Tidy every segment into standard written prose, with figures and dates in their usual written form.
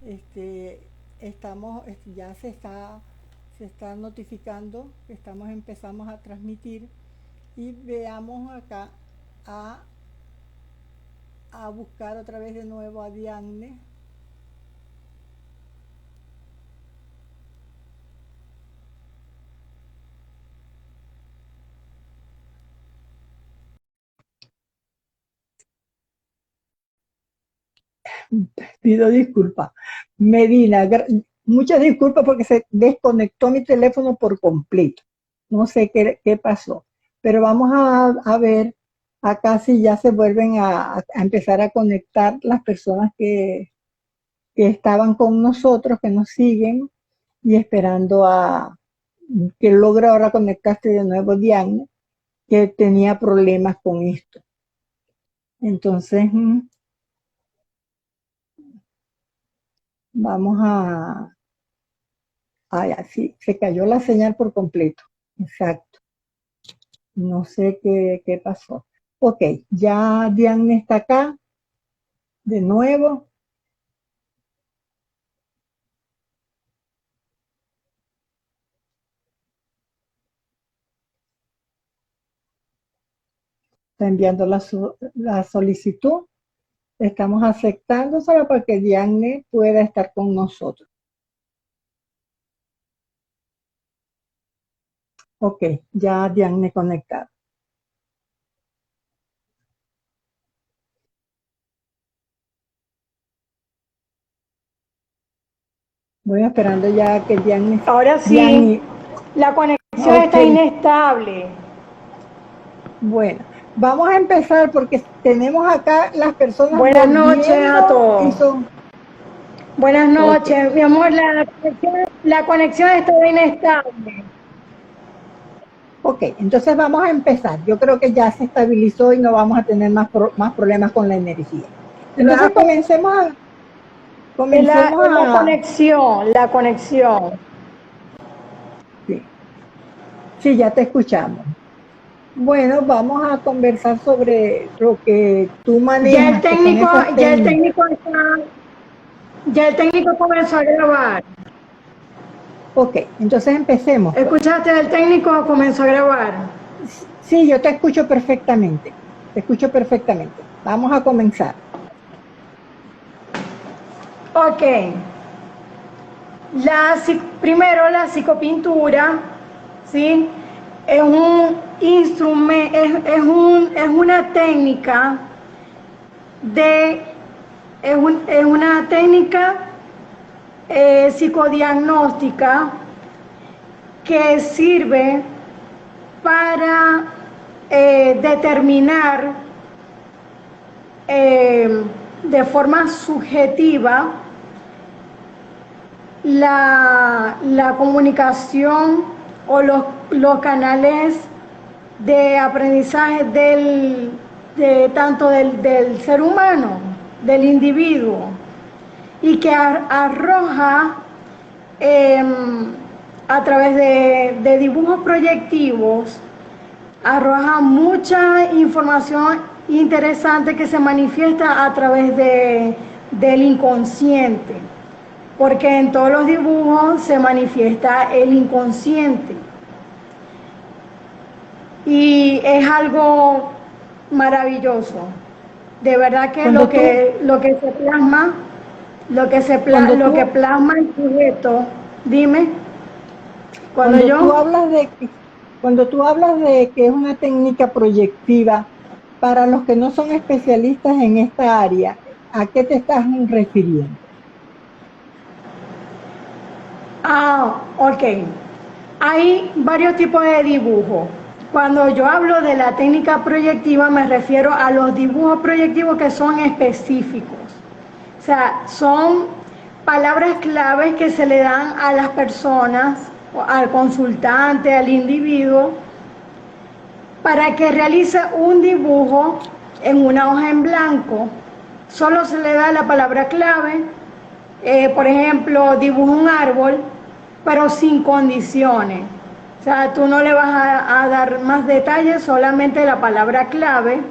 Este, ya se está notificando que empezamos a transmitir y veamos acá a, a buscar otra vez de nuevo a Diane. Pido disculpas. Medina, muchas disculpas porque se desconectó mi teléfono por completo. No sé qué pasó, pero vamos a ver acá si ya se vuelven a empezar a conectar las personas que estaban con nosotros, que nos siguen y esperando a que logra ahora conectarse de nuevo Diane, que tenía problemas con esto. Entonces, vamos a... Ay, así, se cayó la señal por completo. Exacto. No sé qué pasó. Ok, ya Diane está acá de nuevo. Está enviando la solicitud. Estamos aceptando solo para que Diane pueda estar con nosotros. Ok, ya Diane conectada. Voy esperando ya que Diane... Ahora sí, Diane, la conexión ok, está inestable. bueno. Vamos a empezar porque tenemos acá las personas Buenas noches a volviendo y todos. son... Buenas Ok, noches, mi amor, la conexión está inestable. ok, entonces vamos a empezar. Yo creo que ya se estabilizó y no vamos a tener más problemas con la energía. Entonces comencemos Es la a... conexión, la conexión. Sí, sí, ya te escuchamos. Bueno, vamos a conversar sobre lo que tú Ya el manejas, que son técnico, esas ya el técnicas. técnico está, ya el técnico comenzó a grabar. Ok, entonces empecemos, pues. ¿Escuchaste? El técnico comenzó a grabar. Sí, yo te escucho perfectamente. Te escucho perfectamente. Vamos a comenzar. Ok. Primero la psicopintura, ¿sí? Es un instrumento, es una técnica de, es una técnica psicodiagnóstica que sirve para determinar de forma subjetiva la comunicación o los canales de aprendizaje tanto del ser humano, del individuo, y que arroja eh, a través de dibujos proyectivos, arroja mucha información interesante que se manifiesta a través del inconsciente, porque en todos los dibujos se manifiesta el inconsciente. Y es algo maravilloso. De verdad que Cuando tú, lo que se plasma, cuando lo que tú, plasma el sujeto, dime, cuando cuando tú yo, hablas cuando tú hablas de que es una técnica proyectiva, para los que no son especialistas en esta área, ¿a qué te estás refiriendo? ok, hay varios tipos de dibujos. Cuando yo hablo de la técnica proyectiva me refiero a los dibujos proyectivos que son específicos. O sea, son palabras claves que se le dan a las personas, al consultante, al individuo, para que realice un dibujo en una hoja en blanco. Solo se le da la palabra clave. Por ejemplo, dibuja un árbol, pero sin condiciones. O sea, tú no le vas a dar más detalles, solamente la palabra clave,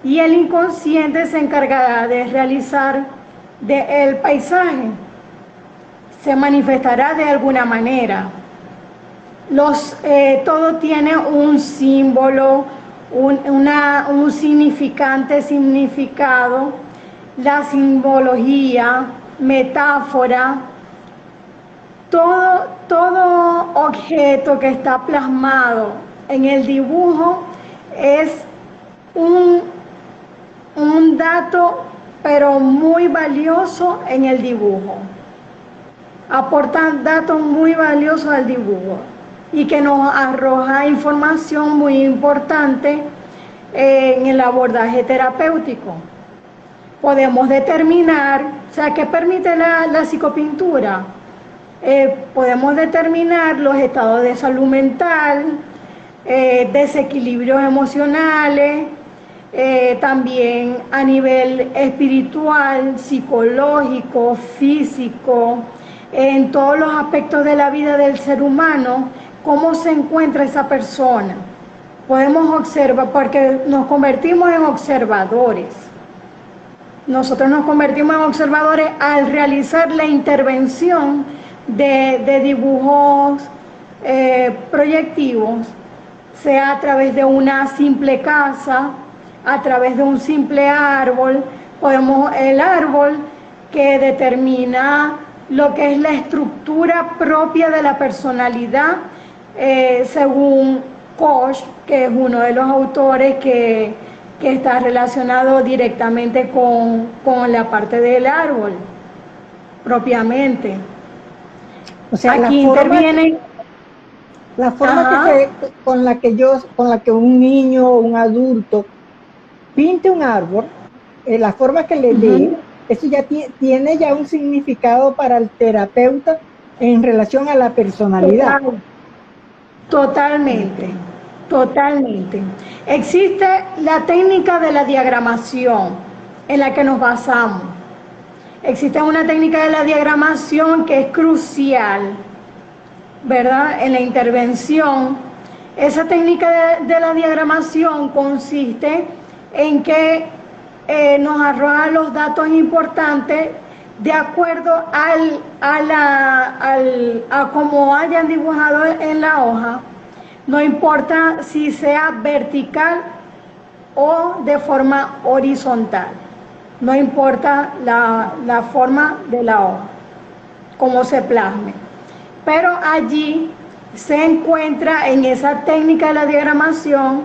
y el inconsciente se encargará de realizar el paisaje. se manifestará de alguna manera. Todo tiene un símbolo, un significado, la simbología, metáfora, todo objeto que está plasmado en el dibujo es un dato, pero muy valioso en el dibujo. Aportan datos muy valiosos al dibujo y que nos arroja información muy importante en el abordaje terapéutico. Podemos determinar, o sea, ¿qué permite la psicopintura? Podemos determinar los estados de salud mental, desequilibrios emocionales, también a nivel espiritual, psicológico, físico, en todos los aspectos de la vida del ser humano, cómo se encuentra esa persona. Podemos observar, porque nos convertimos en observadores. Nosotros nos convertimos en observadores al realizar la intervención de dibujos proyectivos, sea a través de una simple casa, a través de un simple árbol. El árbol que determina lo que es la estructura propia de la personalidad, según Koch, que es uno de los autores que está relacionado directamente con la parte del árbol propiamente. O sea, aquí intervienen la forma con la que un niño o un adulto pinte un árbol, la forma que le dé, eso ya tiene ya un significado para el terapeuta en relación a la personalidad. Totalmente. Existe la técnica de la diagramación en la que nos basamos. Existe una técnica de la diagramación que es crucial, ¿verdad?, en la intervención. Esa técnica de la diagramación consiste en que nos arroja los datos importantes de acuerdo a cómo hayan dibujado en la hoja, no importa si sea vertical o de forma horizontal, no importa la forma de la hoja, cómo se plasme. Pero allí se encuentra, en esa técnica de la diagramación,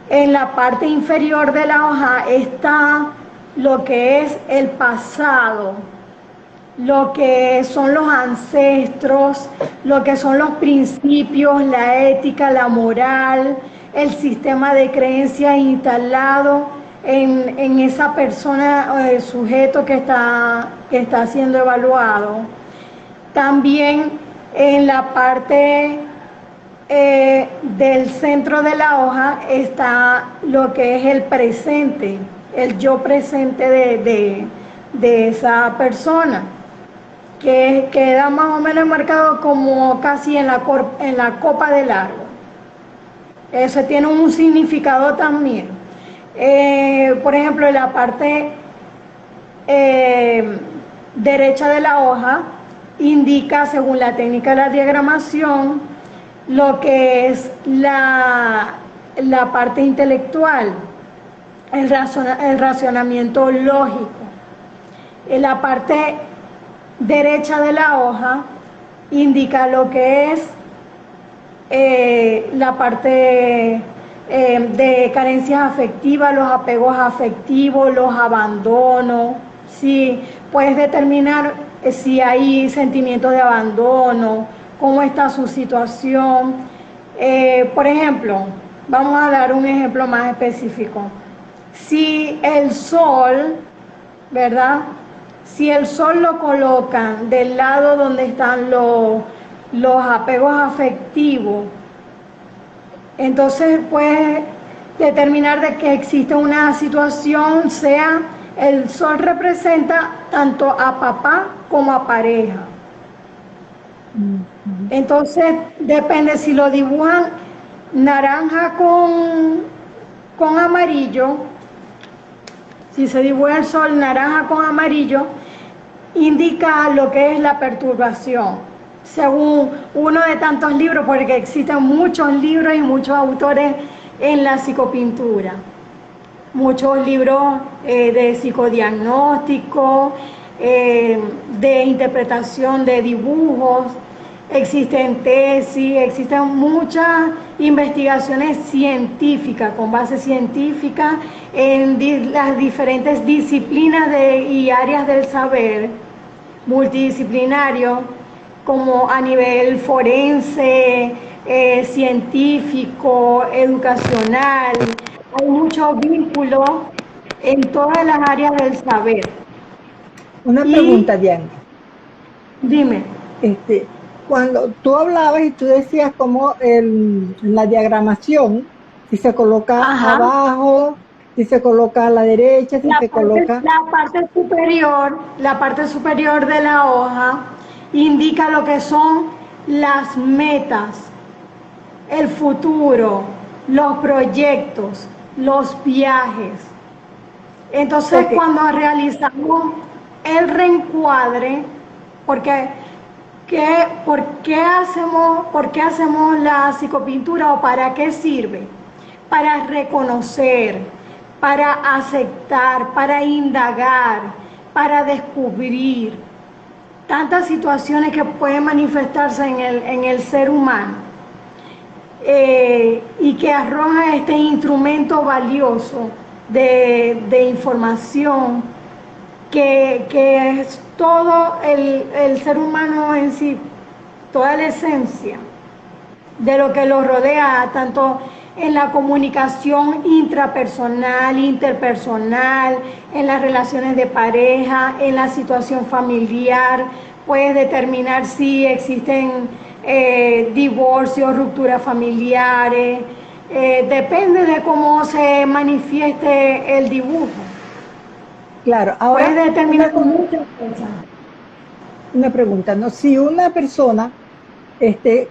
en la parte inferior de la hoja está lo que es el pasado, lo que son los ancestros, lo que son los principios, la ética, la moral, el sistema de creencias instalado en esa persona o el sujeto que está siendo evaluado. También en la parte del centro de la hoja está lo que es el presente, el yo presente de esa persona, que queda más o menos marcado como casi en la copa del árbol. Eso tiene un significado también. Por ejemplo, en la parte derecha de la hoja indica, según la técnica de la diagramación, lo que es la parte intelectual, el razonamiento lógico. En la parte derecha de la hoja indica lo que es la parte de carencias afectivas, los apegos afectivos, los abandonos. Sí, puedes determinar si hay sentimientos de abandono, cómo está su situación. Por ejemplo, vamos a dar un ejemplo más específico. Si el sol, ¿verdad? Si el sol lo colocan del lado donde están los apegos afectivos, entonces puedes determinar de que existe una situación, sea el sol representa tanto a papá como a pareja. Entonces depende si lo dibujan naranja con amarillo, si se dibuja el sol naranja con amarillo, indica lo que es la perturbación, según uno de tantos libros, porque existen muchos libros y muchos autores en la psicopintura. Muchos libros de psicodiagnóstico, de interpretación de dibujos, existen tesis, existen muchas investigaciones científicas, con base científica en las diferentes disciplinas y áreas del saber multidisciplinario, como a nivel forense, científico, educacional. Hay muchos vínculos en todas las áreas del saber. Una pregunta, Diana. Dime. Cuando tú hablabas y tú decías como la diagramación, si se coloca abajo, si se coloca a la derecha, si se coloca... La parte superior de la hoja indica lo que son las metas, el futuro, los proyectos, los viajes. Entonces, cuando realizamos el reencuadre, ¿por qué hacemos la psicopintura o para qué sirve? Para reconocer, para aceptar, para indagar, para descubrir tantas situaciones que pueden manifestarse en el ser humano, y que arroja este instrumento valioso de información que es todo el ser humano en sí, toda la esencia de lo que lo rodea, tanto en la comunicación intrapersonal, interpersonal, en las relaciones de pareja, en la situación familiar. Puede determinar si existen divorcios, rupturas familiares, depende de cómo se manifieste el dibujo. Claro, ahora puede determinar muchas cosas. Una pregunta, ¿no? Si una persona se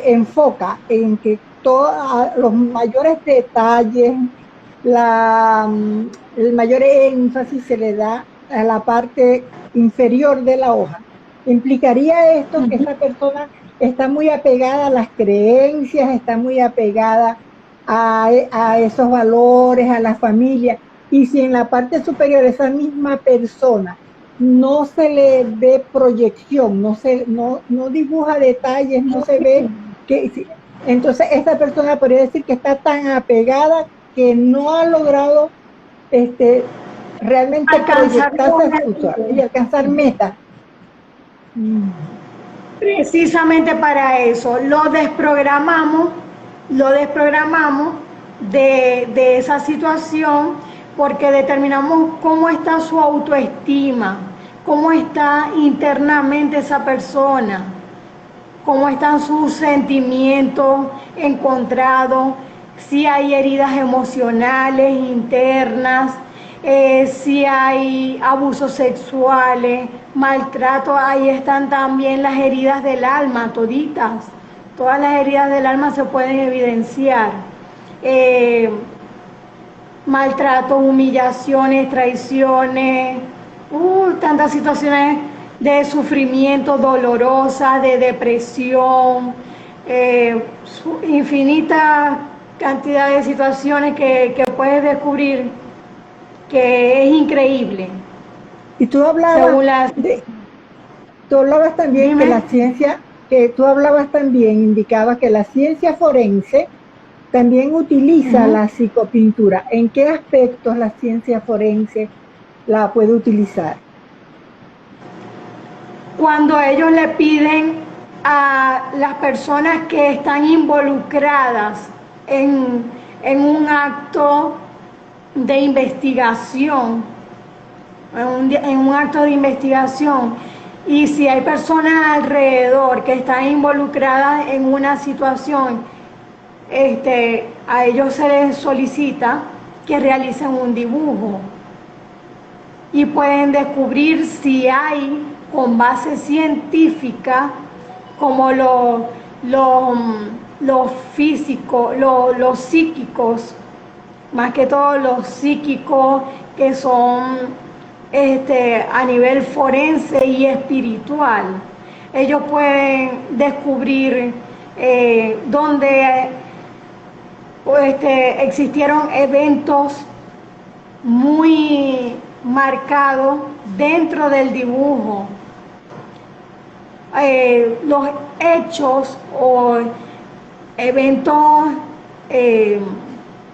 enfoca en que todos los mayores detalles, el mayor énfasis se le da a la parte inferior de la hoja, ¿implicaría esto que esa persona está muy apegada a las creencias, está muy apegada a esos valores, a la familia? Y si en la parte superior esa misma persona no se le ve proyección, no dibuja detalles, no se ve entonces esta persona podría decir que está tan apegada que no ha logrado realmente proyectarse a futuro y alcanzar metas. Precisamente para eso lo desprogramamos de esa situación, porque determinamos cómo está su autoestima, cómo está internamente esa persona, cómo están sus sentimientos encontrados, si hay heridas emocionales internas, si hay abusos sexuales, maltrato. Ahí están también las heridas del alma, toditas. Todas las heridas del alma se pueden evidenciar. Maltrato, humillaciones, traiciones, tantas situaciones de sufrimiento dolorosa, de depresión, infinita cantidad de situaciones que puedes descubrir, que es increíble. Y tú hablabas también Dime. Que la ciencia, indicabas que la ciencia forense también utiliza la psicopintura. ¿En qué aspectos la ciencia forense la puede utilizar? Cuando ellos le piden a las personas que están involucradas en un acto de investigación, en un acto de investigación, y si hay personas alrededor que están involucradas en una situación, a ellos se les solicita que realicen un dibujo y pueden descubrir si hay, con base científica, como los físicos, los psíquicos, más que todo los psíquicos, que son a nivel forense y espiritual. Ellos pueden descubrir dónde existieron eventos muy marcados dentro del dibujo. Los hechos o eventos,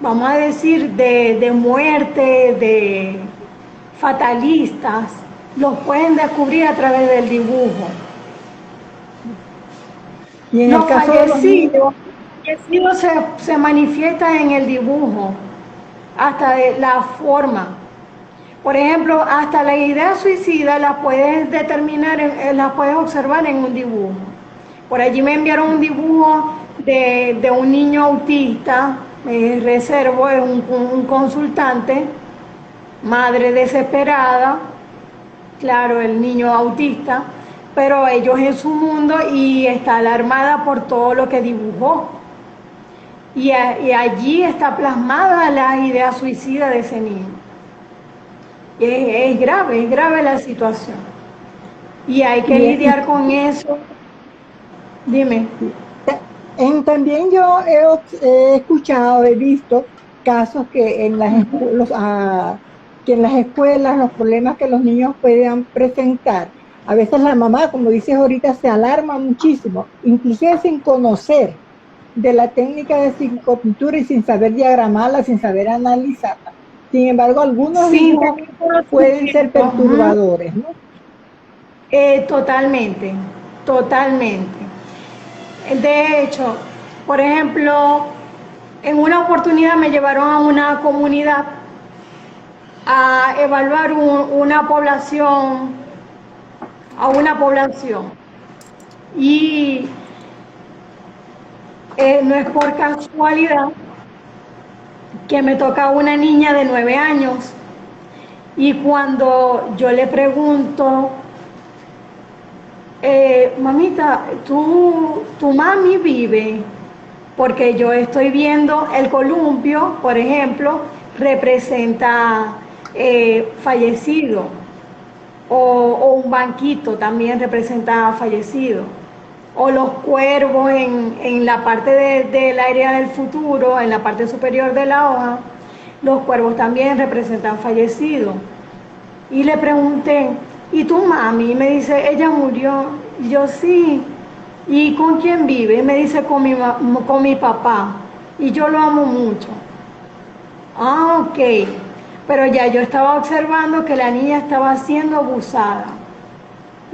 vamos a decir, de muerte, de fatalistas, los pueden descubrir a través del dibujo. Y en Los el caso de los niños, fallecidos se manifiesta en el dibujo, hasta de la forma. Por ejemplo, hasta la idea suicida la puedes determinar, la puedes observar en un dibujo. Por allí me enviaron un dibujo de un niño autista, reservo, es un consultante, madre desesperada, claro, el niño autista, pero ellos en su mundo y está alarmada por todo lo que dibujó. Y allí está plasmada la idea suicida de ese niño. Es grave la situación. Y hay que lidiar con eso. Dime. También yo he escuchado, he visto casos que en las escuelas los problemas que los niños puedan presentar, a veces la mamá, como dices ahorita, se alarma muchísimo, inclusive sin conocer de la técnica de psicopintura y sin saber diagramarla, sin saber analizarla. Sin embargo, algunos dibujos pueden ser perturbadores, ¿no? Totalmente. De hecho, por ejemplo, en una oportunidad me llevaron a una comunidad a evaluar una población, y no es por casualidad que me toca una niña de 9 años, y cuando yo le pregunto, mamita, tu mami vive, porque yo estoy viendo el columpio, por ejemplo, representa fallecido, o un banquito también representa fallecido, o los cuervos en la parte del área del futuro, en la parte superior de la hoja, los cuervos también representan fallecido. Y le pregunté, ¿y tu mami? Y me dice, ella murió. Y yo, sí. ¿Y con quién vive? Y me dice, con mi papá. Y yo lo amo mucho. Ah, ok. Pero ya yo estaba observando que la niña estaba siendo abusada.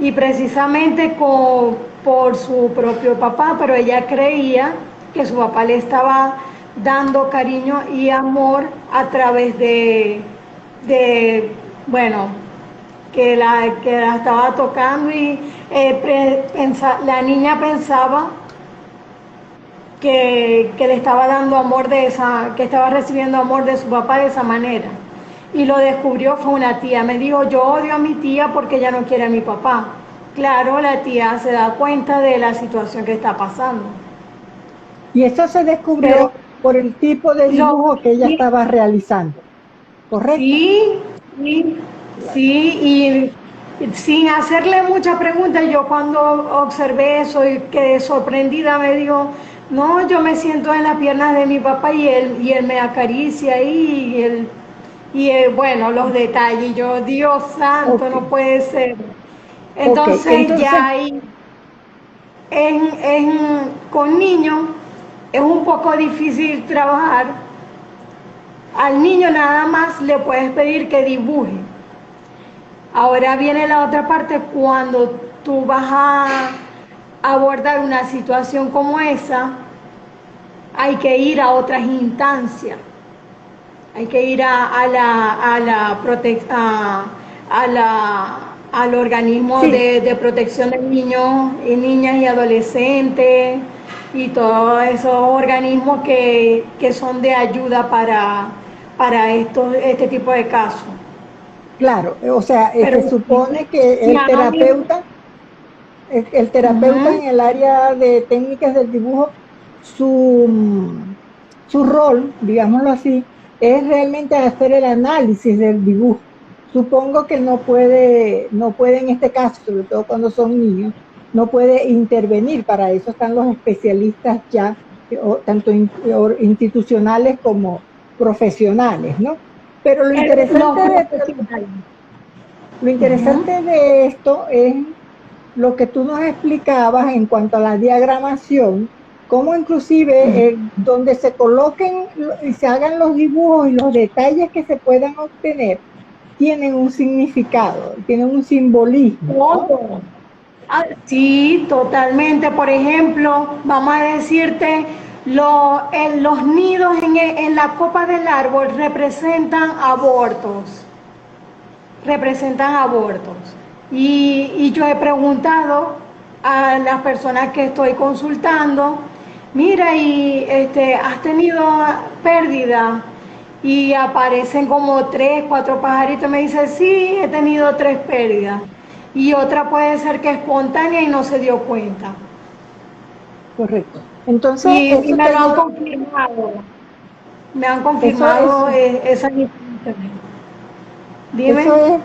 Y precisamente por su propio papá, pero ella creía que su papá le estaba dando cariño y amor a través bueno, que la estaba tocando, y la niña pensaba que le estaba dando amor que estaba recibiendo amor de su papá de esa manera. Y lo descubrió, fue una tía. Me dijo, yo odio a mi tía porque ella no quiere a mi papá. Claro, la tía se da cuenta de la situación que está pasando. Y eso se descubrió por el tipo de dibujo que ella estaba realizando, ¿correcto? Sí, y sin hacerle muchas preguntas, yo cuando observé eso y quedé sorprendida, me dijo, no, yo me siento en las piernas de mi papá y él me acaricia ahí, bueno, los detalles, yo, Dios santo, no puede ser. Entonces ya ahí, con niños es un poco difícil trabajar. Al niño nada más le puedes pedir que dibuje. Ahora viene la otra parte, cuando tú vas a abordar una situación como esa, hay que ir a otras instancias. Hay que ir al organismo de protección de niños y niñas y adolescentes, y todos esos organismos que son de ayuda para este tipo de casos. Claro, o sea, se supone que el terapeuta en el área de técnicas del dibujo, su rol, digámoslo así, es realmente hacer el análisis del dibujo, supongo que no puede en este caso, sobre todo cuando son niños, no puede intervenir. Para eso están los especialistas ya, tanto institucionales como profesionales, ¿no? Pero Los profesionales. lo Ujú. interesante de esto es lo que tú nos explicabas en cuanto a la diagramación, cómo inclusive donde se coloquen y se hagan los dibujos y los detalles que se puedan obtener, tienen un significado, tienen un simbolismo, ¿no? Todo. Ah, sí, totalmente. Por ejemplo, vamos a decirte, los nidos en la copa del árbol representan abortos. Y yo he preguntado a las personas que estoy consultando, mira, y has tenido pérdida, y aparecen como tres, cuatro pajaritos, me dice, sí, he tenido tres pérdidas. Y otra puede ser que espontánea y no se dio cuenta. Correcto. Entonces, Y eso me te lo han ayuda, confirmado, me han eso, confirmado esas informaciones. eso Dime. es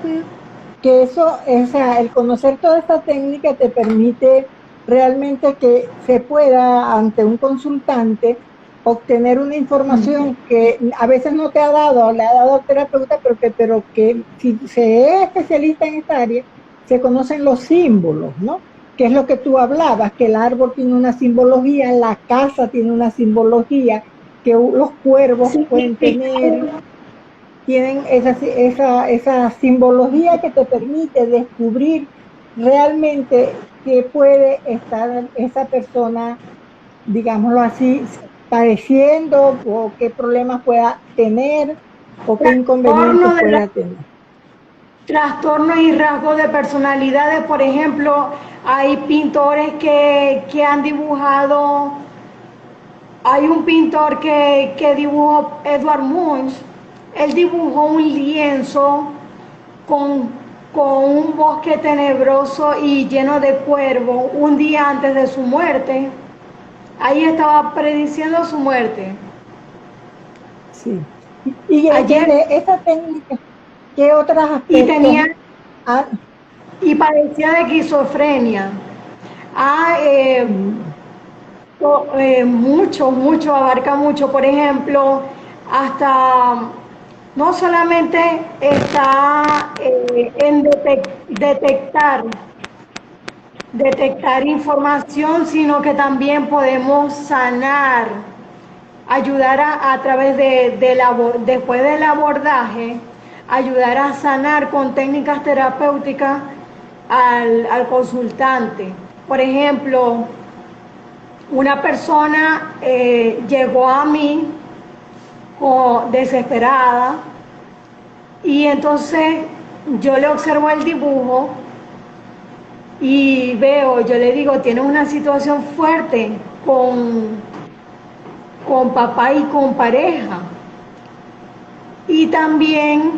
que eso, o sea, el conocer toda esta técnica te permite realmente que se pueda, ante un consultante, obtener una información que a veces no te ha dado, le ha dado el terapeuta, pero que si se es especialista en esta área, se conocen los símbolos, ¿no? Que es lo que tú hablabas, que el árbol tiene una simbología, la casa tiene una simbología, que los cuervos pueden tener, Significado. tienen esa simbología que te permite descubrir realmente qué puede estar esa persona, digámoslo así, padeciendo o qué problemas pueda tener o qué inconvenientes Trastorno de pueda tener. trastornos y rasgos de personalidades. Por ejemplo, hay pintores que han dibujado, hay un pintor que dibujó, Edward Munch, él dibujó un lienzo con, con un bosque tenebroso y lleno de cuervos un día antes de su muerte. Ahí estaba prediciendo su muerte. Sí. Y Ayer, de esa técnica, ¿qué otros y aspectos? tenía, Ah, y padecía de esquizofrenia. Ah, mm, mucho, mucho, abarca mucho. Por ejemplo, hasta no solamente está en detectar información, sino que también podemos sanar, ayudar a través después del abordaje, ayudar a sanar con técnicas terapéuticas al consultante. Por ejemplo, una persona llegó a mí desesperada y entonces yo le observo el dibujo y veo, yo le digo, tiene una situación fuerte con, con papá y con pareja. Y también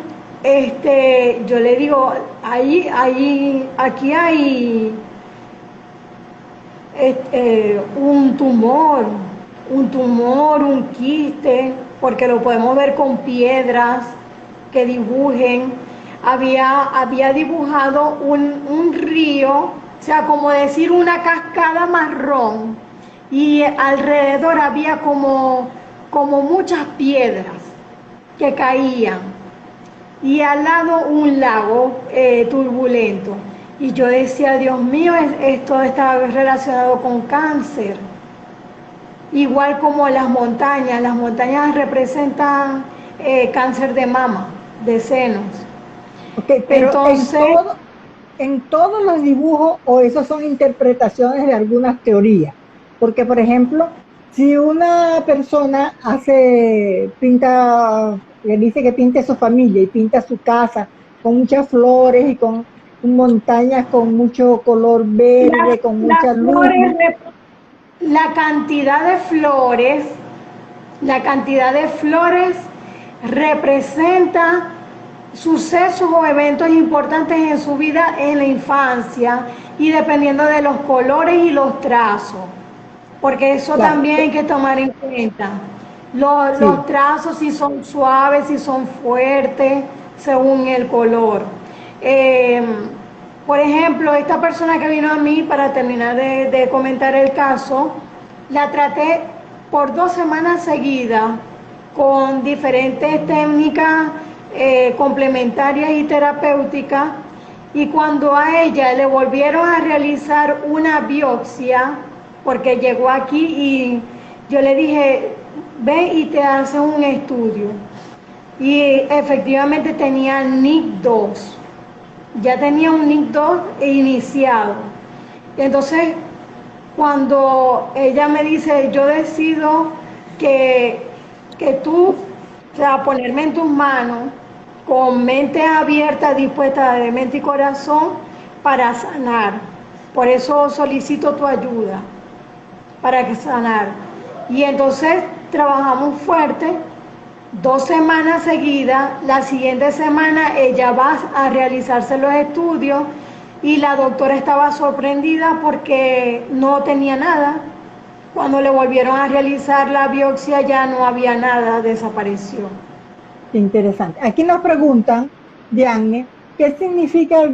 yo le digo, aquí hay un tumor, un quiste, porque lo podemos ver con piedras que dibujen. Había dibujado un río, o sea, como decir una cascada marrón, y alrededor había como muchas piedras que caían y al lado un lago turbulento. Y yo decía, Dios mío, esto está relacionado con cáncer. Igual como las montañas representan cáncer de mama, de senos. ok, pero Entonces, en todos los dibujos o esos son interpretaciones de algunas teorías. Porque, por ejemplo, si una persona pinta, le dice que pinte su familia y pinta su casa con muchas flores y con montañas con mucho color verde, con mucha las luz, flores, la cantidad de flores, la cantidad de flores representa sucesos o eventos importantes en su vida en la infancia y dependiendo de los colores y los trazos, porque eso claro, también hay que tomar en cuenta. Los sí. trazos, si son suaves, si son fuertes, según el color. Por ejemplo, esta persona que vino a mí, para terminar de comentar el caso, la traté por 2 semanas seguidas con diferentes técnicas complementarias y terapéuticas, y cuando a ella le volvieron a realizar una biopsia, porque llegó aquí y yo le dije, ve y te hace un estudio, y efectivamente tenía NIC2, ya tenía un NIC2 iniciado. Entonces, cuando ella me dice, yo decido que tú, o sea, ponerme en tus manos, con mente abierta, dispuesta de mente y corazón, para sanar. Por eso solicito tu ayuda, para sanar. Y entonces trabajamos fuerte, 2 semanas seguidas. La siguiente semana ella va a realizarse los estudios y la doctora estaba sorprendida porque no tenía nada. Cuando le volvieron a realizar la biopsia ya no había nada, desapareció. Interesante. Aquí nos preguntan, Diane, ¿qué significa el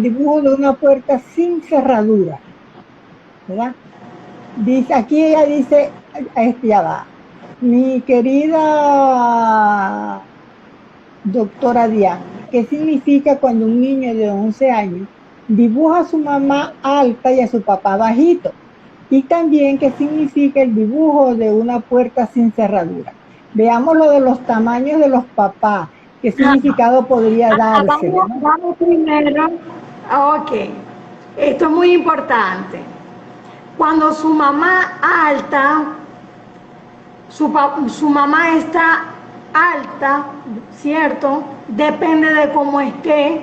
dibujo de una puerta sin cerradura? ¿Verdad? Dice, aquí ella dice, ya va, mi querida doctora Diane, ¿qué significa cuando un niño de 11 años dibuja a su mamá alta y a su papá bajito? Y también qué significa el dibujo de una puerta sin cerradura. Veamos lo de los tamaños de los papás, qué significado podría darse, ¿no? Vamos primero, ok, esto es muy importante. Cuando su mamá alta, su mamá está alta, ¿cierto? Depende de cómo esté,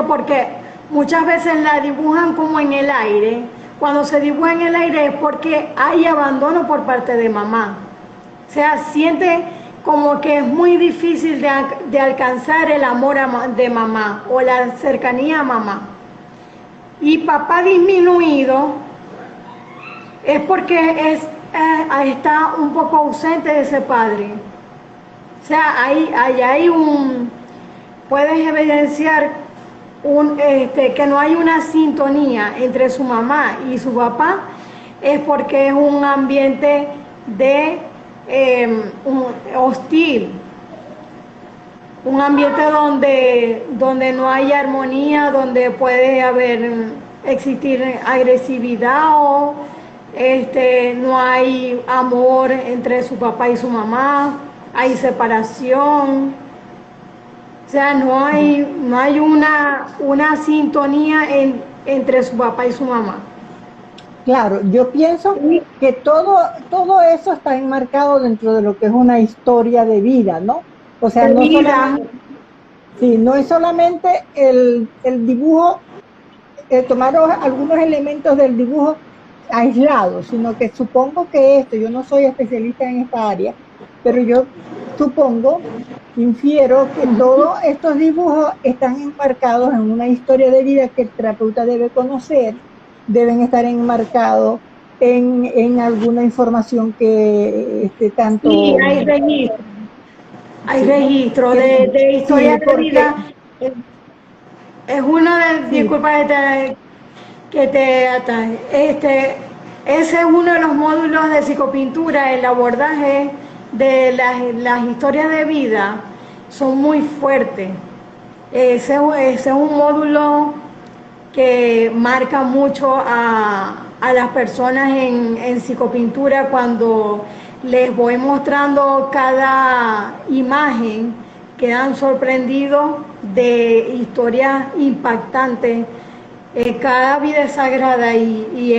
porque muchas veces la dibujan como en el aire. Cuando se dibuja en el aire es porque hay abandono por parte de mamá. O sea, siente como que es muy difícil de alcanzar el amor de mamá o la cercanía a mamá. Y papá disminuido es porque está un poco ausente de ese padre. O sea, puedes evidenciar que no hay una sintonía entre su mamá y su papá, es porque es un ambiente hostil, un ambiente donde no hay armonía, donde puede existir agresividad o no hay amor entre su papá y su mamá, hay separación. O sea, no hay una sintonía entre su papá y su mamá. Claro, yo pienso que todo eso está enmarcado dentro de lo que es una historia de vida, ¿no? O sea, no es solamente el dibujo, tomar algunos elementos del dibujo aislados, sino que supongo que yo no soy especialista en esta área, pero yo infiero que todos estos dibujos están enmarcados en una historia de vida que el terapeuta debe conocer, deben estar enmarcados en alguna información que tanto... Sí, hay registro de historia de vida. Es uno de, disculpa que te ataje, ese es uno de los módulos de psicopintura, el abordaje de las historias de vida son muy fuertes. Ese es un módulo que marca mucho a las personas en psicopintura. Cuando les voy mostrando cada imagen, quedan sorprendidos de historias impactantes. Cada vida es sagrada y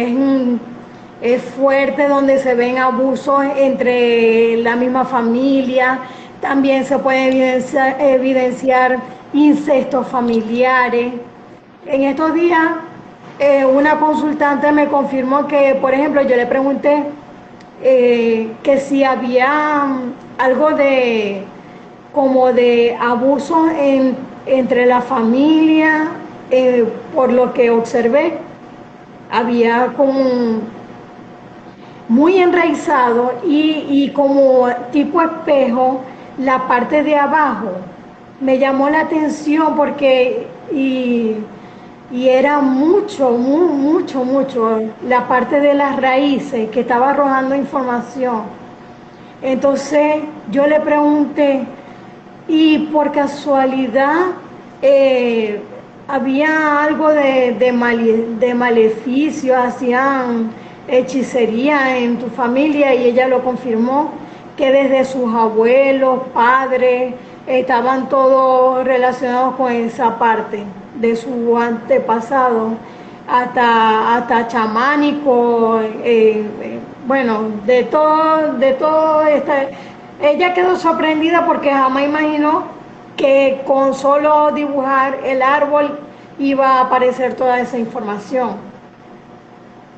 es fuerte, donde se ven abusos entre la misma familia. También se puede evidenciar incestos familiares. En estos días una consultante me confirmó que, por ejemplo, yo le pregunté que si había algo como de abuso entre la familia. Por lo que observé, había como muy enraizado y como tipo espejo la parte de abajo me llamó la atención porque y era mucho la parte de las raíces que estaba arrojando información. Entonces yo le pregunté, y por casualidad había algo de maleficio, hacían hechicería en tu familia, y ella lo confirmó, que desde sus abuelos, padres, estaban todos relacionados con esa parte de su antepasado, hasta chamánico, bueno, de todo ella quedó sorprendida porque jamás imaginó que con solo dibujar el árbol iba a aparecer toda esa información.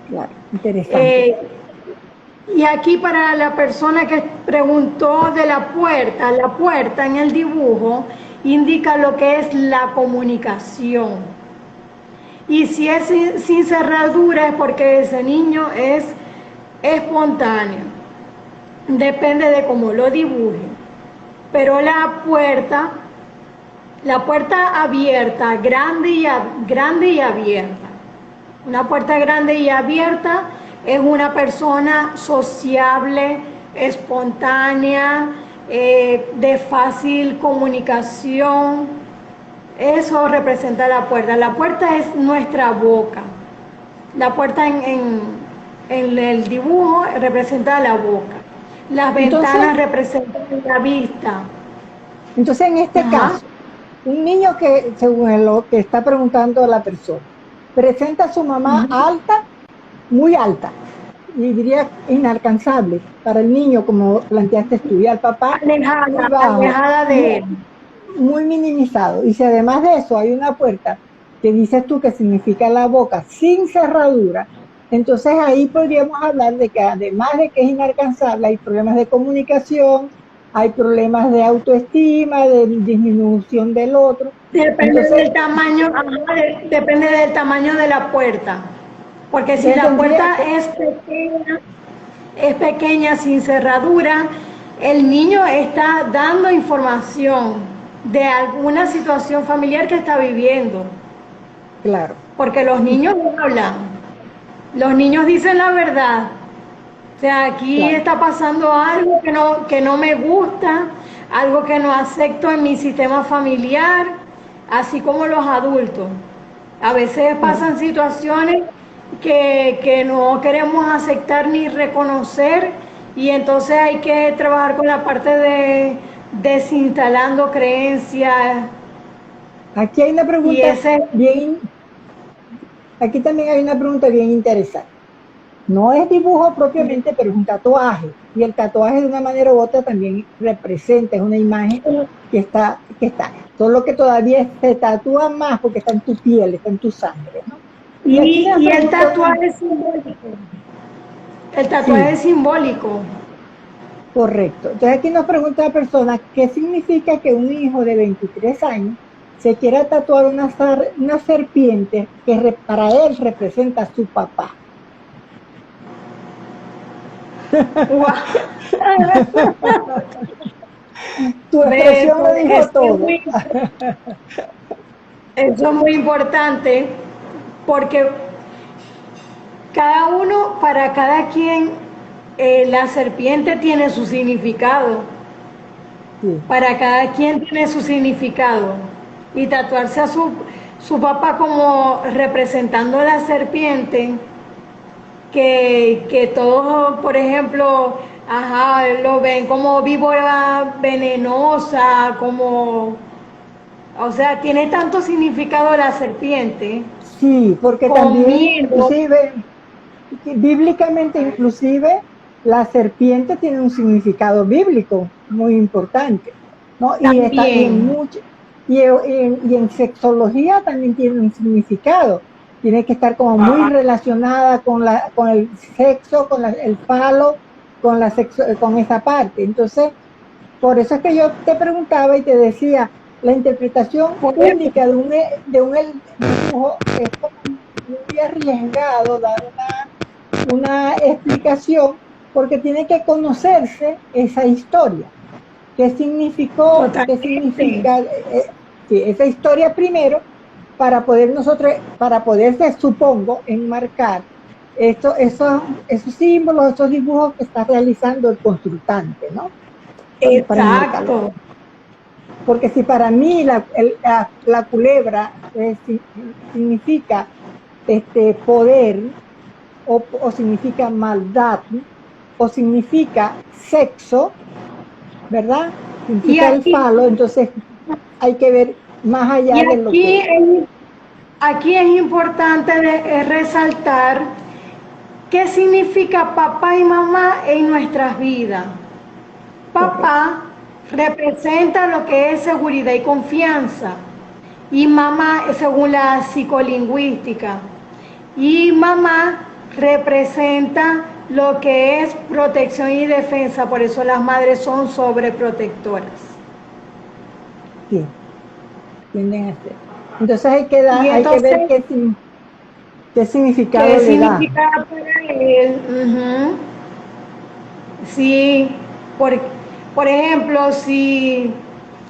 Claro, interesante. Y aquí para la persona que preguntó de la puerta en el dibujo indica lo que es la comunicación. Y si es sin cerradura es porque ese niño es espontáneo. Depende de cómo lo dibuje. Pero la puerta abierta, grande y abierta. Una puerta grande y abierta es una persona sociable, espontánea, de fácil comunicación. Eso representa la puerta. La puerta es nuestra boca. La puerta en el dibujo representa la boca. Las ventanas representan la vista. Entonces, en este caso, un niño que, según lo que está preguntando la persona, presenta a su mamá alta, muy alta, y diría inalcanzable para el niño, como planteaste tú, y al papá alejada de él, muy minimizado. Y si además de eso hay una puerta que dices tú que significa la boca sin cerradura, entonces ahí podríamos hablar de que además de que es inalcanzable, hay problemas de comunicación, hay problemas de autoestima, de disminución del otro. Depende del tamaño de la puerta. Porque si la puerta es pequeña, sin cerradura, el niño está dando información de alguna situación familiar que está viviendo. Claro. Porque los niños hablan, los niños dicen la verdad. O sea, aquí está pasando algo que no me gusta, algo que no acepto en mi sistema familiar, así como los adultos. A veces pasan situaciones que no queremos aceptar ni reconocer, y entonces hay que trabajar con la parte de desinstalando creencias. Aquí hay una pregunta aquí también hay una pregunta bien interesante. No es dibujo propiamente, pero es un tatuaje. Y el tatuaje de una manera u otra también representa, es una imagen que está. Solo que todavía se tatúa más porque está en tu piel, está en tu sangre, ¿no? Y el tatuaje es simbólico. El tatuaje es simbólico. Correcto. Entonces aquí nos pregunta la persona, ¿qué significa que un hijo de 23 años se quiera tatuar una serpiente que para él representa a su papá? Tu expresión lo dijo todo. Eso es muy importante porque para cada quien, la serpiente tiene su significado. Sí. Para cada quien tiene su significado. Y tatuarse a su papá como representando a la serpiente, que todos, por ejemplo, lo ven como víbora venenosa, como, o sea, tiene tanto significado la serpiente. Sí, porque también, inclusive, bíblicamente inclusive, la serpiente tiene un significado bíblico muy importante, ¿no? Y en sexología también tiene un significado. Tiene que estar como muy relacionada con el sexo, con el falo, con esa parte. Entonces, por eso es que yo te preguntaba y te decía, la interpretación única de un dibujo es como muy arriesgado dar una explicación, porque tiene que conocerse esa historia. qué significó, qué significa sí, esa historia primero, para poder nosotros, para poderse, supongo, enmarcar esos símbolos, esos dibujos que está realizando el consultante, ¿no? Para enmarcarlo. Exacto. Porque si para mí la culebra significa poder, o significa maldad, o significa sexo, ¿verdad? Y Significa el aquí, falo, entonces hay que ver más y allá de lo aquí, que... aquí es importante resaltar qué significa papá y mamá en nuestras vidas. Correcto. Papá representa lo que es seguridad y confianza, y mamá según la psicolingüística, y mamá representa lo que es protección y defensa, por eso las madres son sobreprotectoras. Sí, tienden a ser. Entonces Y hay que ver entonces, qué significado ¿qué le da. significa para él? Sí, por, por ejemplo, si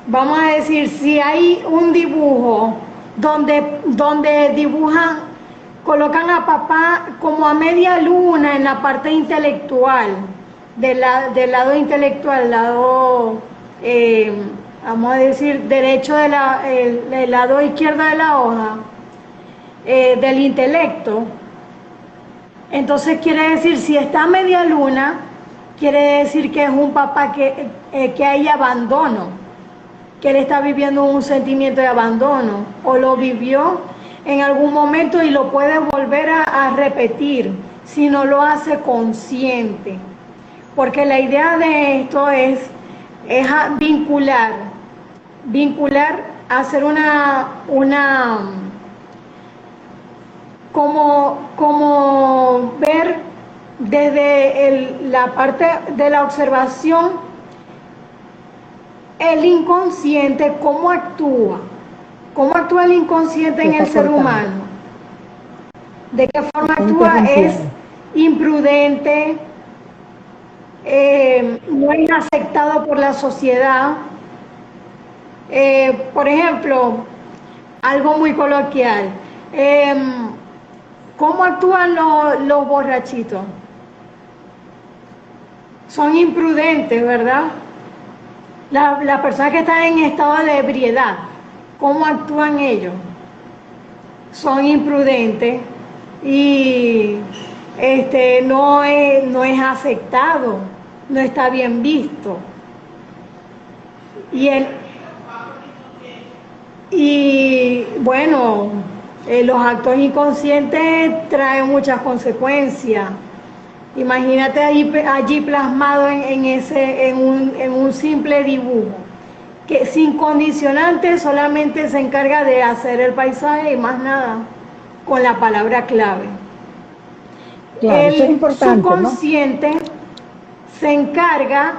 vamos a decir, si hay un dibujo donde dibujan, colocan a papá como a media luna en la parte intelectual, del lado intelectual, lado, eh, vamos a decir, derecho el lado izquierdo de la hoja, del intelecto. Entonces quiere decir, si está a media luna, quiere decir que es un papá que hay abandono, que él está viviendo un sentimiento de abandono, o lo vivió en algún momento y lo puede volver a repetir si no lo hace consciente. Porque la idea de esto es vincular, hacer como ver desde la parte de la observación el inconsciente, cómo actúa el inconsciente Se en el está ser cortando, humano, de qué se forma está actúa, es interrumpiendo. imprudente, no es aceptado por la sociedad. Por ejemplo, algo muy coloquial, ¿cómo actúan los borrachitos? Son imprudentes, ¿verdad? Las personas que están en estado de ebriedad, ¿cómo actúan ellos? Son imprudentes y no es aceptado, no está bien visto. Y, bueno, los actos inconscientes traen muchas consecuencias. Imagínate allí plasmado en un simple dibujo, que sin condicionantes solamente se encarga de hacer el paisaje y más nada, con la palabra clave. Claro, eso es El importante, ¿no? subconsciente se encarga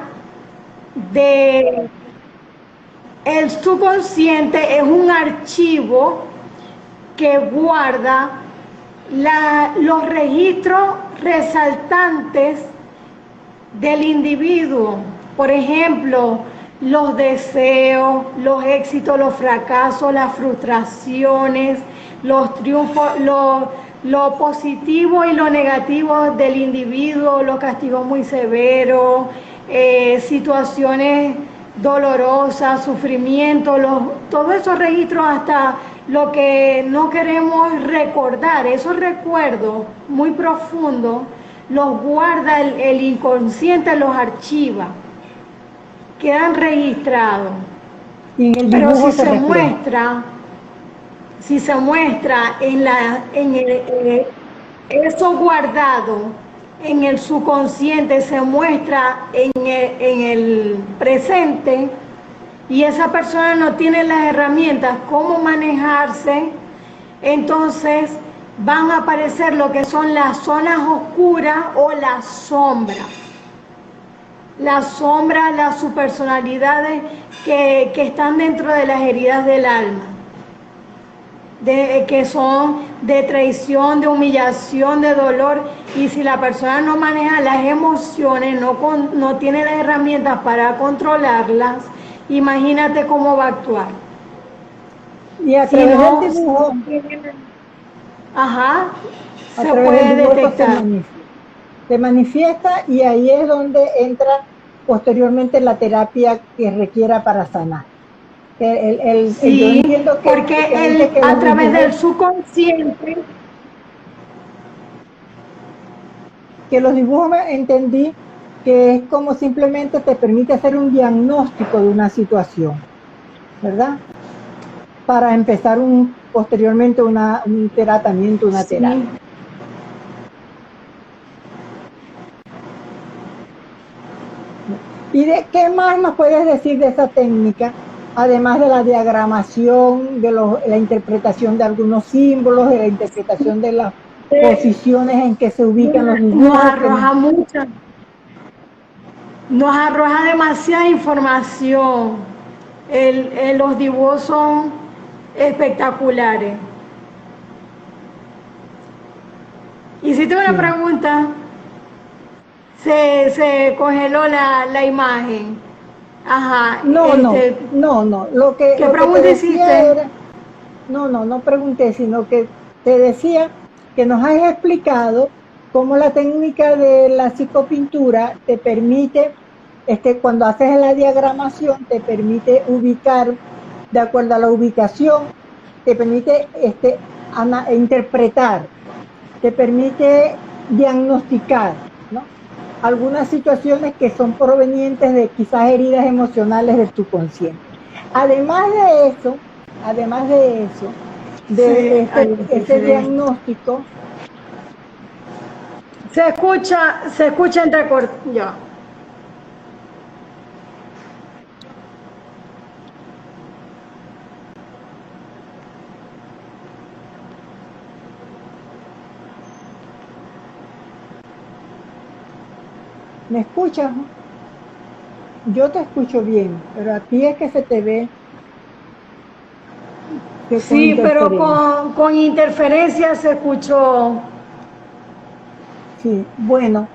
de... El subconsciente es un archivo que guarda los registros resaltantes del individuo. Por ejemplo, los deseos, los éxitos, los fracasos, las frustraciones, los triunfos, lo positivo y lo negativo del individuo, los castigos muy severos, situaciones dolorosas, sufrimiento, todos esos registros, hasta lo que no queremos recordar, esos recuerdos muy profundos, los guarda el inconsciente, los archiva, quedan registrados. Y en el Pero dibujo se refleja. si se muestra eso guardado en el subconsciente, se muestra en el presente, y esa persona no tiene las herramientas cómo manejarse, entonces van a aparecer lo que son las zonas oscuras o las sombras. Las sombras, las subpersonalidades que están dentro de las heridas del alma. que son de traición, de humillación, de dolor, y si la persona no maneja las emociones, no tiene las herramientas para controlarlas, imagínate cómo va a actuar. Y a Si través no, del dibujo, ajá, a se través puede del dibujo detectar. se manifiesta y ahí es donde entra posteriormente la terapia que requiera para sanar. Yo Sí, entiendo que porque que a los través dibujos, del subconsciente, entendí que es como simplemente te permite hacer un diagnóstico de una situación, ¿verdad? Para empezar posteriormente un tratamiento, una sí. terapia. ¿Y de qué más nos puedes decir de esa técnica? Además de la diagramación, de la interpretación de algunos símbolos, de la interpretación de las Eh, posiciones en que se ubican los nos dibujos. arroja mucha, nos arroja demasiada información. Los dibujos son espectaculares. Hiciste una Sí. pregunta, se congeló la imagen. Ajá, No. ¿qué Lo que te pregunta decía hiciste? era, no pregunté, sino que te decía que nos has explicado cómo la técnica de la psicopintura te permite, cuando haces la diagramación, te permite ubicar, de acuerdo a la ubicación, te permite interpretar, te permite diagnosticar, ¿no? Algunas situaciones que son provenientes de quizás heridas emocionales de tu consciente. Además de eso, Sí, de ay, ese diagnóstico, se escucha entrecortado. Ya. ¿me escuchas? Yo te escucho bien, pero a ti es que se te ve que con Sí, pero interferencia. con interferencia se escuchó. Sí, bueno,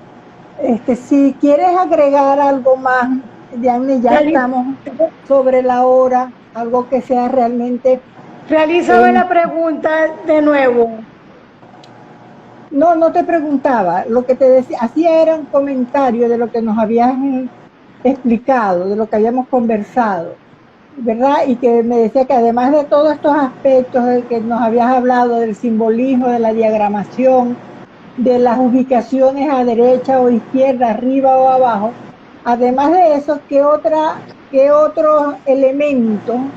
si quieres agregar algo más, Diane, ya estamos sobre la hora, algo que sea realmente Realízame en la pregunta de nuevo. no te preguntaba, lo que te decía, hacía era un comentario de lo que nos habías explicado, de lo que habíamos conversado, ¿verdad? Y que me decía que además de todos estos aspectos de que nos habías hablado del simbolismo, de la diagramación, de las ubicaciones a derecha o izquierda, arriba o abajo, además de eso, qué otro elemento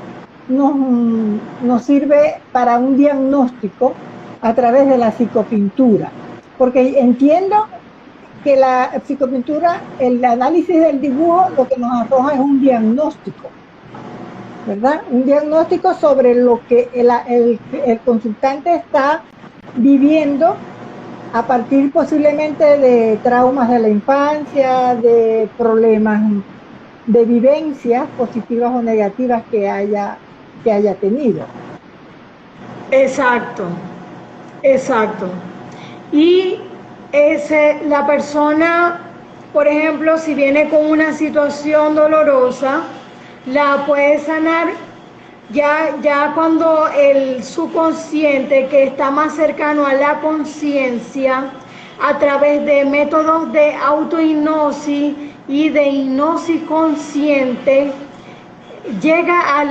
nos sirve para un diagnóstico a través de la psicopintura? Porque entiendo que la psicopintura, el análisis del dibujo, lo que nos arroja es un diagnóstico, ¿verdad? Un diagnóstico sobre lo que el consultante está viviendo a partir posiblemente de traumas de la infancia, de problemas, de vivencias positivas o negativas que haya tenido. Exacto, exacto. Y la persona, por ejemplo, si viene con una situación dolorosa, la puede sanar ya cuando el subconsciente, que está más cercano a la conciencia, a través de métodos de autohipnosis y de hipnosis consciente, llega a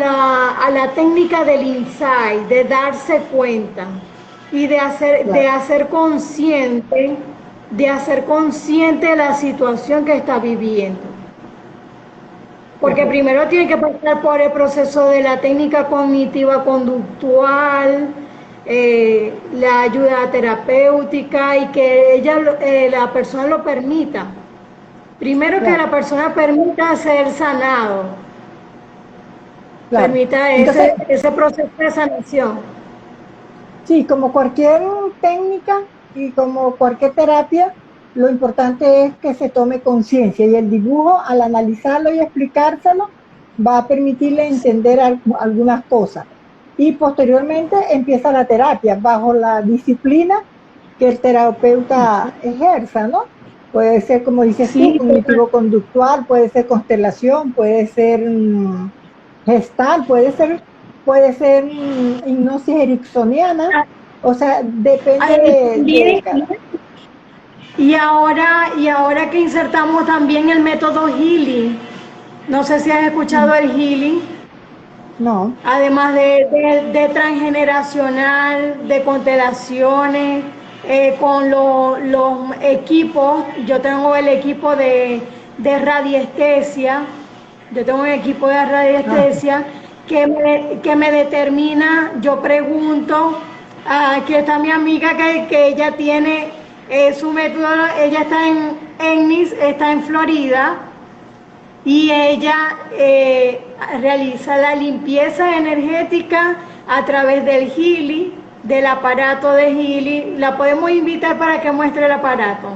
la técnica del insight, de darse cuenta y Claro, de hacer consciente la situación que está viviendo. Porque correcto. primero tiene que pasar por el proceso de la técnica cognitiva conductual, la ayuda terapéutica, y que la persona lo permita. Primero que Claro, la persona permita ser sanado, claro. permita Entonces, ese proceso de sanación. sí, como cualquier técnica y como cualquier terapia, lo importante es que se tome conciencia y el dibujo, al analizarlo y explicárselo, va a permitirle entender algunas cosas. y posteriormente empieza la terapia bajo la disciplina que el terapeuta ejerza, ¿no? Puede ser, como dices tú, Sí, cognitivo-conductual, puede ser constelación, puede ser gestal, puede ser hipnosis ericksoniana, o sea, depende de también, cada. y ahora que insertamos también el método healing, no sé si has escuchado el healing, No, además de transgeneracional, de constelaciones, con los equipos, yo tengo el equipo de radiestesia, yo tengo un equipo de ah, radiestesia que me determina, yo pregunto, aquí está mi amiga que ella tiene su método, ella está en Ennis, está en Florida, y ella realiza la limpieza energética a través del Healy, del aparato de Healy. La podemos invitar para que muestre el aparato.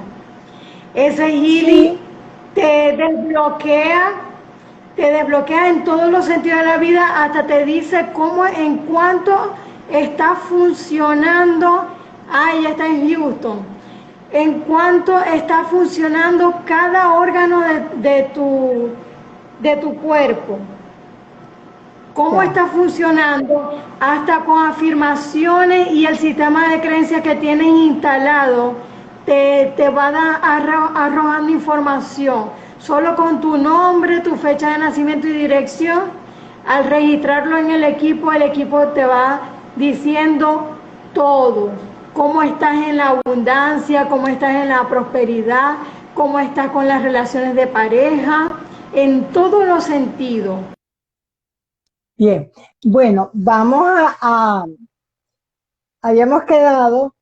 Ese Healy sí, te desbloquea, te desbloquea en todos los sentidos de la vida, hasta te dice cómo, en cuánto está funcionando. Ah, ella está en Houston. En cuanto está funcionando cada órgano de tu cuerpo, cómo ya, está funcionando, hasta con afirmaciones y el sistema de creencias que tienes instalado, te va arrojando información. Solo con tu nombre, tu fecha de nacimiento y dirección, al registrarlo en el equipo te va diciendo todo. Cómo estás en la abundancia, cómo estás en la prosperidad, cómo estás con las relaciones de pareja, en todos los sentidos. bien. Bueno, habíamos quedado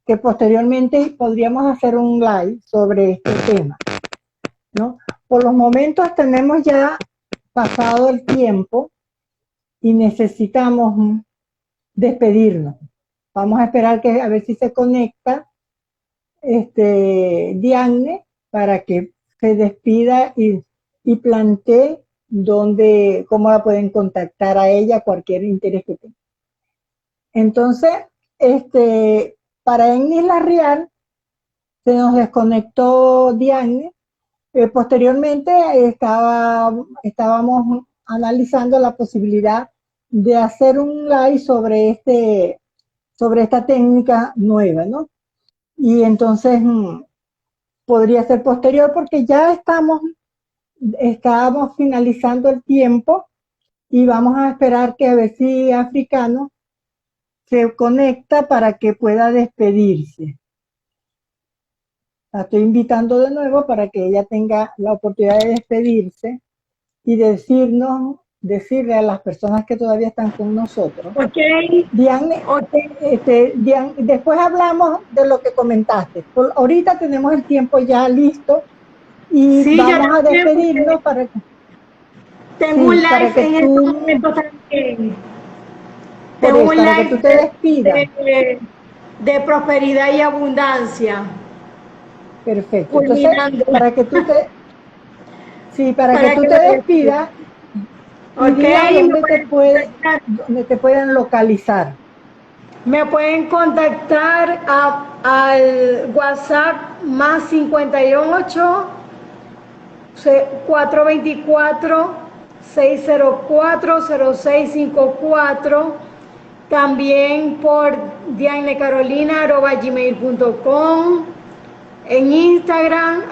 que posteriormente podríamos hacer un live sobre este tema, ¿no? Por los momentos tenemos ya pasado el tiempo y necesitamos despedirnos. Vamos a esperar a ver si se conecta Diane para que se despida y plantee cómo la pueden contactar a ella, cualquier interés que tenga. Entonces, para en Isla Real se nos desconectó Diane. Posteriormente estábamos analizando la posibilidad de hacer un live sobre esta técnica nueva, ¿no? Y entonces podría ser posterior porque ya estábamos finalizando el tiempo y vamos a esperar que a ver si Africano se conecta para que pueda despedirse. La estoy invitando de nuevo para que ella tenga la oportunidad de despedirse y decirle a las personas que todavía están con nosotros. Ok, Diane, ok. Diane, después hablamos de lo que comentaste. Ahorita tenemos el tiempo ya listo y Sí, yo vamos a también, porque despedirnos tengo un sí, live en este momento también. por Tengo eso, un para que tú live te despidas. de prosperidad y abundancia, Perfecto. Entonces, culminando. para que tú te, sí, para que Para tú que te me despido. despidas y Ok, digas me pueden contactar. dónde te pueden localizar. Me pueden contactar al WhatsApp más 58 424 604 0654. También por dianecarolina@gmail.com, en Instagram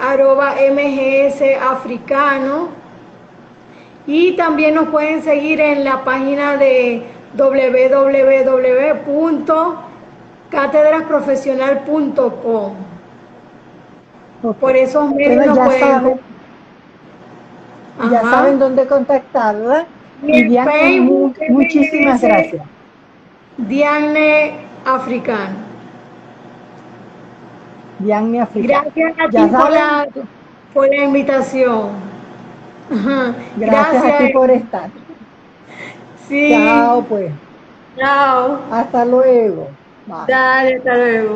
@mgsafricano, y también nos pueden seguir en la página de www.catedrasprofesional.com. Ok. Por esos medios Bueno, nos pueden. ya Ajá. saben dónde contactarla. Y Y en Diane, Facebook muchísimas MGS gracias. Diane Africano. Diane Africano. Gracias a Ya ti saben, por la invitación. Ajá. gracias a ti Gracias. por estar. Sí. Chao, pues. Chao. Hasta luego. Bye. Dale, hasta luego.